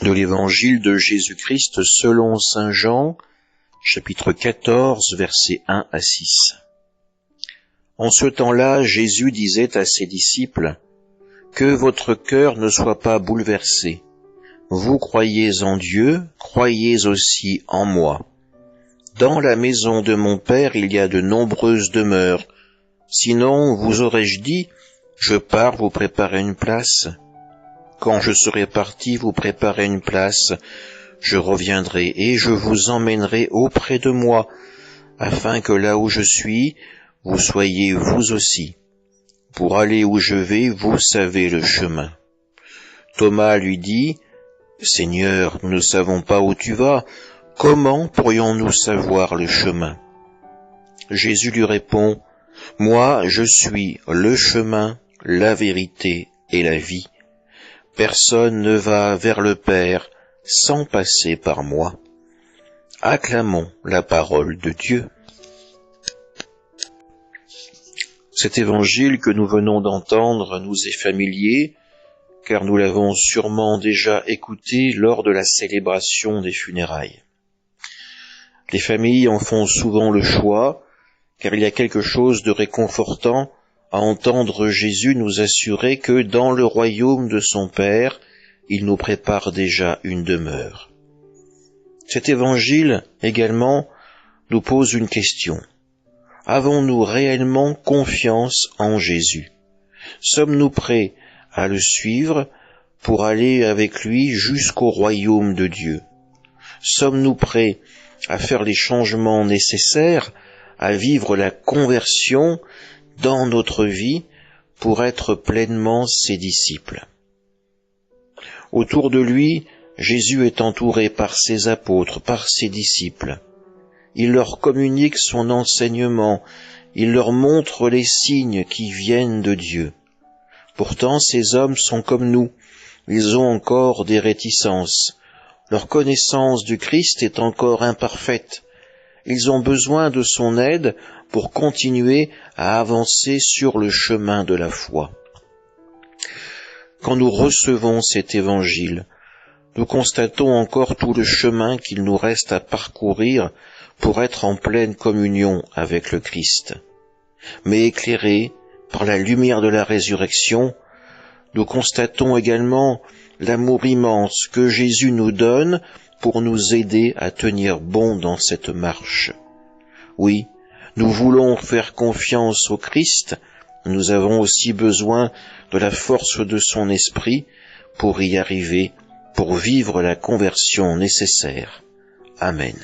De l'Évangile de Jésus-Christ selon saint Jean, chapitre 14, versets 1 à 6. En ce temps-là, Jésus disait à ses disciples, « Que votre cœur ne soit pas bouleversé. Vous croyez en Dieu, croyez aussi en moi. Dans la maison de mon Père, il y a de nombreuses demeures. Sinon, vous aurais-je dit, je pars vous préparer une place. Quand je serai parti vous préparer une place, je reviendrai et je vous emmènerai auprès de moi, afin que là où je suis, vous soyez vous aussi. Pour aller où je vais, vous savez le chemin. » Thomas lui dit, « Seigneur, nous ne savons pas où tu vas, comment pourrions-nous savoir le chemin ?» Jésus lui répond, « Moi, je suis le chemin, la vérité et la vie. Personne ne va vers le Père sans passer par moi. » Acclamons la parole de Dieu. Cet évangile que nous venons d'entendre nous est familier, car nous l'avons sûrement déjà écouté lors de la célébration des funérailles. Les familles en font souvent le choix, car il y a quelque chose de réconfortant à entendre Jésus nous assurer que dans le royaume de son Père, il nous prépare déjà une demeure. Cet évangile également nous pose une question. Avons-nous réellement confiance en Jésus? Sommes-nous prêts à le suivre pour aller avec lui jusqu'au royaume de Dieu? Sommes-nous prêts à faire les changements nécessaires, à vivre la conversion dans notre vie pour être pleinement ses disciples? Autour de lui, Jésus est entouré par ses apôtres, par ses disciples. Il leur communique son enseignement, il leur montre les signes qui viennent de Dieu. Pourtant, ces hommes sont comme nous, ils ont encore des réticences. Leur connaissance du Christ est encore imparfaite. Ils ont besoin de son aide pour continuer à avancer sur le chemin de la foi. Quand nous recevons cet évangile, nous constatons encore tout le chemin qu'il nous reste à parcourir pour être en pleine communion avec le Christ. Mais éclairés par la lumière de la résurrection, nous constatons également l'amour immense que Jésus nous donne pour nous aider à tenir bon dans cette marche. Oui, nous voulons faire confiance au Christ, nous avons aussi besoin de la force de son esprit pour y arriver, pour vivre la conversion nécessaire. Amen.